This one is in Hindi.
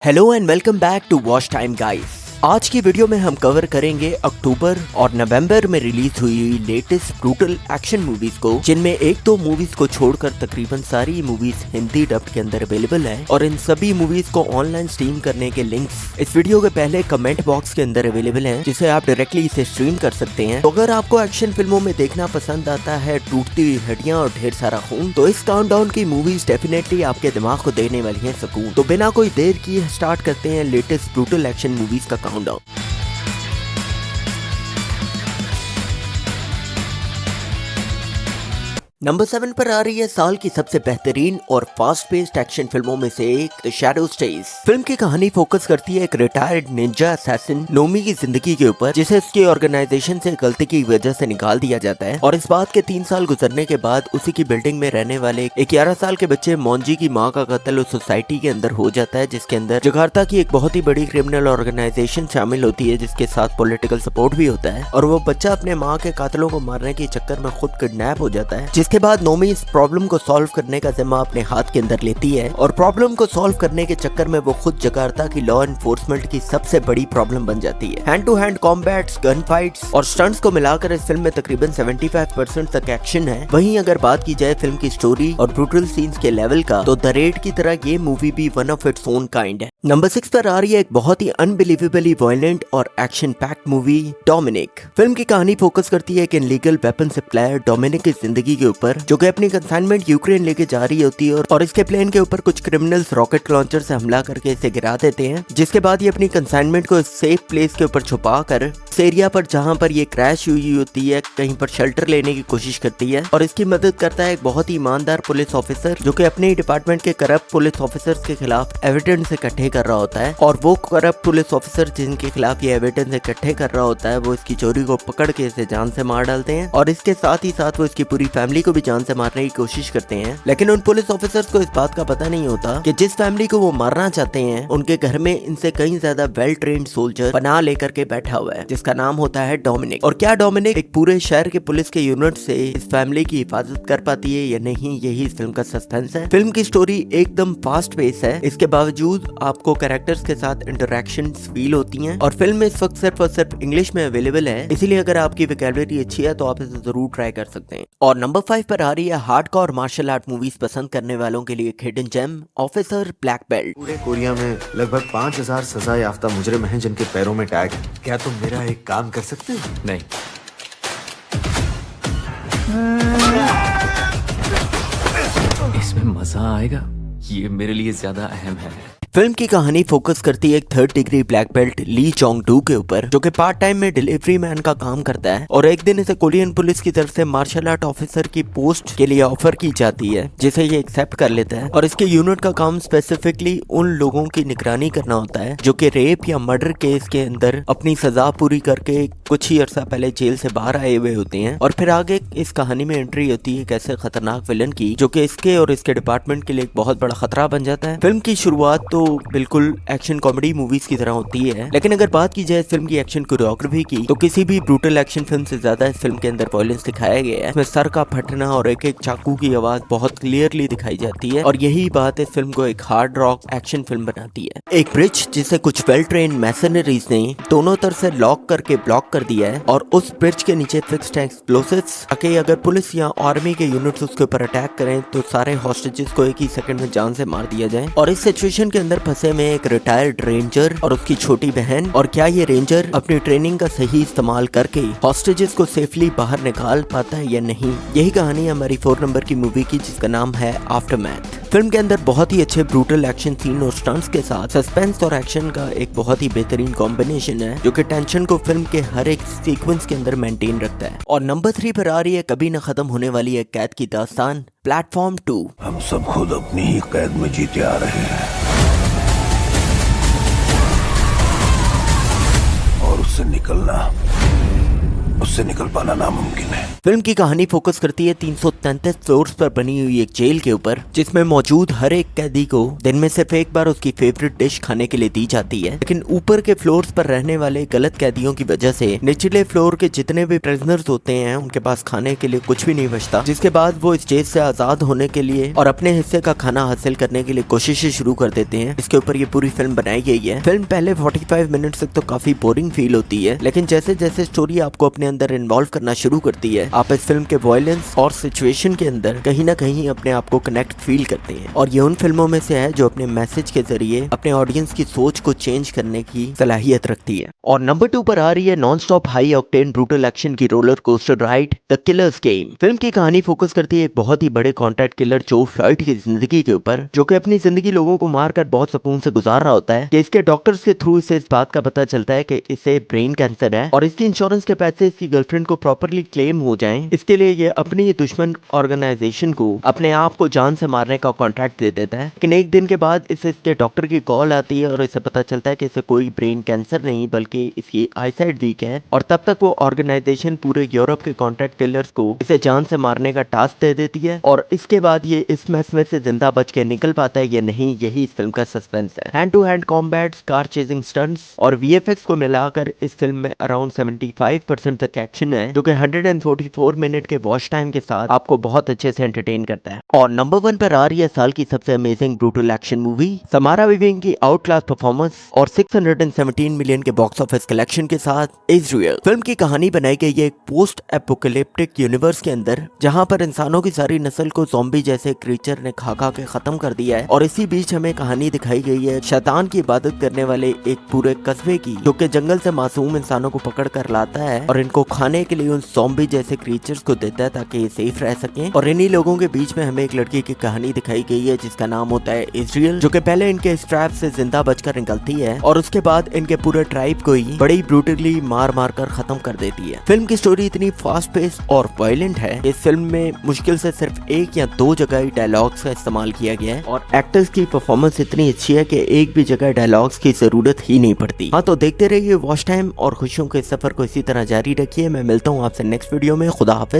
Hello and welcome back to watch time guys. आज की वीडियो में हम कवर करेंगे अक्टूबर और नवंबर में रिलीज हुई लेटेस्ट ब्रूटल एक्शन मूवीज को, जिनमें एक दो मूवीज को छोड़कर तकरीबन सारी मूवीज हिंदी डब के अंदर अवेलेबल है और इन सभी मूवीज को ऑनलाइन स्ट्रीम करने के लिंक्स इस वीडियो के पहले कमेंट बॉक्स के अंदर अवेलेबल हैं, जिसे आप डायरेक्टली इसे स्ट्रीम कर सकते हैं। तो अगर आपको एक्शन फिल्मों में देखना पसंद आता है, टूटती हुई हड्डियां और ढेर सारा खून, तो इस काउंटडाउन की मूवीज डेफिनेटली आपके दिमाग को देने वाली है सुकून। तो बिना कोई देर किए स्टार्ट करते हैं लेटेस्ट ब्रूटल एक्शन मूवीज का काउंटडाउन। नंबर 7 पर आ रही है साल की सबसे बेहतरीन और फास्ट पेस्ड एक्शन फिल्मों में से एक, द शैडो स्टेज। फिल्म की कहानी फोकस करती है एक रिटायर्ड निंजा असैसिन नोमी की जिंदगी के ऊपर, जिसे उसकी ऑर्गेनाइजेशन से गलती की वजह से निकाल दिया जाता है और इस बात के 3 साल गुजरने के बाद उसी की बिल्डिंग में रहने वाले एक 11 साल के बच्चे मोंजी की माँ का कत्ल उस सोसाइटी के अंदर हो जाता है, जिसके अंदर जकार्ता की एक बहुत ही बड़ी क्रिमिनल ऑर्गेनाइजेशन शामिल होती है, जिसके साथ पॉलिटिकल सपोर्ट भी होता है। और वो बच्चा अपने माँ के कातलों को मारने के चक्कर में खुद किडनैप हो जाता है, जिसके बाद नोमी इस प्रॉब्लम को सॉल्व करने का जिम्मा अपने हाथ के अंदर लेती है और प्रॉब्लम को सॉल्व करने के चक्कर में वो खुद जकार्ता की लॉ एनफोर्समेंट की सबसे बड़ी प्रॉब्लम बन जाती है। Hand to hand combats, gun fights और स्टंट्स को मिलाकर इस फिल्म में तकरीबन 75% तक एक्शन है। वहीं अगर बात की जाए फिल्म की स्टोरी और ब्रूटल सीन्स के लेवल का, तो द रेड की तरह ये मूवी भी one of its own kind है। नंबर 6 पर आ रही है एक बहुत ही अनबिलीवेबली वायलेंट और एक्शन पैक्ड मूवी, डोमिनिक। फिल्म की कहानी फोकस करती है एक इनलीगल वेपन सप्लायर डोमिनिक की जिंदगी के ऊपर, जो कि अपनी कंसाइनमेंट यूक्रेन लेके जा रही होती है और इसके प्लेन के ऊपर कुछ क्रिमिनल्स रॉकेट लॉन्चर से हमला करके इसे गिरा देते हैं, जिसके बाद ये अपनी कंसाइनमेंट को सेफ प्लेस के ऊपर छुपा कर इस एरिया पर जहां पर ये क्रैश हुई होती है कहीं पर शेल्टर लेने की कोशिश करती है और इसकी मदद करता है एक बहुत ही ईमानदार पुलिस ऑफिसर, जो कि अपने डिपार्टमेंट के करप्ट पुलिस ऑफिसर्स के खिलाफ एविडेंस इकट्ठे कर रहा होता है। और वो करप्ट पुलिस ऑफिसर जिनके खिलाफ ये एविडेंस इकट्ठे कर रहा होता है, वो इसकी चोरी को पकड़ के इसे जान से मार डालते हैं और इसके साथ ही साथ वो इसकी पूरी फैमिली को भी जान से मारने की कोशिश करते हैं। लेकिन उन पुलिस ऑफिसर्स को इस बात का पता नहीं होता कि जिस फैमिली को वो मारना चाहते हैं, उनके घर में इनसे कहीं ज्यादा वेल ट्रेन्ड सोल्जर पनाह लेकर के बैठा हुआ है, जिसका नाम होता है डोमिनिक। और क्या डोमिनिक एक पूरे शहर के पुलिस के यूनिट से इस फैमिली की हिफाजत कर पाती है या नहीं, यही इस फिल्म का सस्पेंस है। फिल्म की स्टोरी एकदम फास्ट पेस है, इसके बावजूद आपको कैरेक्टर्स के साथ इंटरैक्शंस फील होती हैं और फिल्म इस वक्त सिर्फ और सिर्फ इंग्लिश में अवेलेबल है, इसीलिए अगर आपकी वोकैबुलरी अच्छी है तो आप इसे जरूर ट्राई कर सकते हैं। और नंबर 5 पर आ रही है हार्डकोर मार्शल आर्ट मूवीज पसंद करने वालों के लिए एक hidden gem, officer black belt. पूरे कोरिया में लगभग 5000 सजा याफ्ता मुजरिम हैं जिनके पैरों में टैग है। क्या तुम मेरा एक काम कर सकते हो? नहीं। इसमें मजा आएगा, ये मेरे लिए ज्यादा अहम है। फिल्म की कहानी फोकस करती है एक 3rd degree black belt Lee Chong Do के ऊपर, जो कि पार्ट टाइम में डिलीवरी मैन का काम करता है और एक दिन इसे कोरियन पुलिस की तरफ से मार्शल आर्ट ऑफिसर की पोस्ट के लिए ऑफर की जाती है, जिसे ये एक्सेप्ट कर लेता है। और इसके यूनिट का काम स्पेसिफिकली उन लोगों की निगरानी करना होता है जो कि रेप या मर्डर केस के अंदर अपनी सजा पूरी करके कुछ ही अर्सा पहले जेल से बाहर आए हुए होते हैं। और फिर आगे इस कहानी में एंट्री होती है एक ऐसे खतरनाक विलन की, जो कि इसके और इसके डिपार्टमेंट के लिए एक बहुत बड़ा खतरा बन जाता है। फिल्म की शुरुआत तो बिल्कुल एक्शन कॉमेडी मूवीज की तरह होती है, लेकिन अगर बात की जाए फिल्म की एक्शन कोरियोग्राफी की, तो किसी भी ब्रूटल एक्शन फिल्म से ज्यादा इस फिल्म के अंदर वायलेंस दिखाया गया है। इसमें सर का फटना और एक एक चाकू की आवाज बहुत क्लियरली दिखाई जाती है और यही बात इस फिल्म को एक हार्ड रॉक एक्शन फिल्म बनाती है। एक ब्रिज जिसे कुछ वेल ट्रेन मैसनरीज ने दोनों तरफ से लॉक करके ब्लॉक कर दिया है और उस ब्रिज के नीचे फिक्स्ड एक्सप्लोसिव्स, ताकि अगर पुलिस या आर्मी के यूनिट्स उसके ऊपर अटैक करें तो सारे हॉस्टेजेस को एक ही सेकंड में जान से मार दिया जाए। और इस सिचुएशन के अंदर फंसे में एक रिटायर्ड रेंजर और उसकी छोटी बहन, और क्या ये रेंजर अपनी ट्रेनिंग का सही इस्तेमाल करके हॉस्टेजेस को सेफली बाहर निकाल पाता है या नहीं, यही कहानी हमारी 4 नंबर की मूवी की, जिसका नाम है आफ्टरमैथ। फिल्म के अंदर बहुत ही अच्छे ब्रूटल एक्शन सीन और स्टंट्स के साथ सस्पेंस और एक्शन का एक बहुत ही बेहतरीन कॉम्बिनेशन है, जो कि टेंशन को फिल्म के हर एक सीक्वेंस के अंदर मेंटेन रखता है। और नंबर 3 पर आ रही है कभी न खत्म होने वाली एक कैद की दास्तान, प्लेटफॉर्म 2। हम सब खुद अपनी ही कैद में जीते आ रहे हैं और उससे से निकल पाना नामुमकिन है। फिल्म की कहानी फोकस करती है 333 फ्लोर्स पर बनी हुई एक जेल के ऊपर, जिसमें मौजूद हर एक कैदी को दिन में सिर्फ एक बार उसकी फेवरेट डिश खाने के लिए दी जाती है। लेकिन ऊपर के फ्लोर्स पर रहने वाले गलत कैदियों की वजह से निचले फ्लोर के जितने भी प्रिजनर्स होते हैं उनके पास खाने के लिए कुछ भी नहीं बचता, जिसके बाद वो इस जेल से आजाद होने के लिए और अपने हिस्से का खाना हासिल करने के लिए कोशिशें शुरू कर देते हैं। इसके ऊपर ये पूरी फिल्म बनाई गई है। फिल्म पहले 45 मिनट तक तो काफी बोरिंग फील होती है, लेकिन जैसे जैसे स्टोरी आपको अपने अंदर इन्वॉल्व करना शुरू करती है, आप इस फिल्म के वॉयलेंस और सिचुएशन के अंदर कहीं ना कहीं अपने आप को कनेक्ट फील करते हैं। और ये उन फिल्मों में से है जो अपने मैसेज के जरिए अपने ऑडियंस की सोच को चेंज करने की सलाहियत रखती है। और नंबर 2 पर आ रही है non stop high octane brutal action की roller coaster ride The Killer's Game. फिल्म की कहानी फोकस करती है एक बहुत ही बड़े कॉन्ट्रैक्ट किलर जो फ्लॉयड की जिंदगी के ऊपर, जो कि अपनी जिंदगी लोगों को मारकर बहुत सुकून से गुजार रहा होता है कि इसके डॉक्टर्स के थ्रू इसे इस बात का पता चलता है कि इसे ब्रेन कैंसर है और इसकी इंश्योरेंस के पैसे इसकी गर्लफ्रेंड को प्रॉपरली क्लेम हो जाएं, इसके लिए ये अपनी दुश्मन ऑर्गेनाइजेशन को अपने आप को जान से मारने का कॉन्ट्रैक्ट दे देता है। लेकिन एक दिन के बाद इसे इसके डॉक्टर की कॉल आती है और इसे पता चलता है कि इसे कोई ब्रेन कैंसर नहीं बल्कि इसकी आईसाइट वीक है। और तब तक वो ऑर्गेनाइजेशन पूरे यूरोप के कॉन्ट्रैक्ट किलर्स को इसे जान से मारने का टास्क दे देती है और इसके बाद ये इस मैस में से जिंदा बच के निकल पाता है या नहीं, यही इस फिल्म का सस्पेंस है। Hand to hand combat, car chasing stunts और वीएफएक्स को मिलाकर इस फिल्म में अराउंड 75% तक एक्शन है, जो कि 144 मिनट के वॉच टाइम के साथ आपको बहुत अच्छे से एंटरटेन करता है। और नंबर 1 पर आ रही है साल की सबसे amazing brutal action movie Samara Weaving की आउट क्लास परफॉर्मेंस और 617 मिलियन के बॉक्स ऑफिस कलेक्शन के साथ इजराइल। फिल्म की कहानी बनाई गई है एक पोस्ट एपोकलिप्टिक यूनिवर्स के अंदर, जहां पर इंसानों की सारी नस्ल को ज़ॉम्बी जैसे क्रीचर ने खा खा के खत्म कर दिया है। और इसी बीच हमें कहानी दिखाई गई है शैतान की इबादत करने वाले एक पूरे कस्बे की, जो कि जंगल से मासूम इंसानों को पकड़ कर लाता है और इनको खाने के लिए उन ज़ॉम्बी जैसे क्रीचर्स को देता है ताकि ये सेफ रह सकें। और इन्हीं लोगों के बीच में हमें एक लड़की की कहानी दिखाई गई है जिसका नाम होता है इजराइल, जो कि पहले इनके स्ट्रैप से जिंदा बचकर निकलती है और उसके बाद इनके पूरे ट्राइब को ही बड़ी ब्रूटली मार मार कर खत्म कर देती है। फिल्म की स्टोरी इतनी फास्ट पेस और वायलेंट है, इस फिल्म में मुश्किल से सिर्फ 1 या 2 जगह ही डायलॉग्स का इस्तेमाल किया गया है और एक्टर्स की परफॉर्मेंस इतनी अच्छी है कि एक भी जगह डायलॉग्स की जरूरत ही नहीं पड़ती। हाँ, तो देखते रहिए वॉच टाइम और खुशियों के सफर को इसी तरह जारी रखिए। मैं मिलता हूँ आपसे नेक्स्ट वीडियो में। खुदा हाफिज।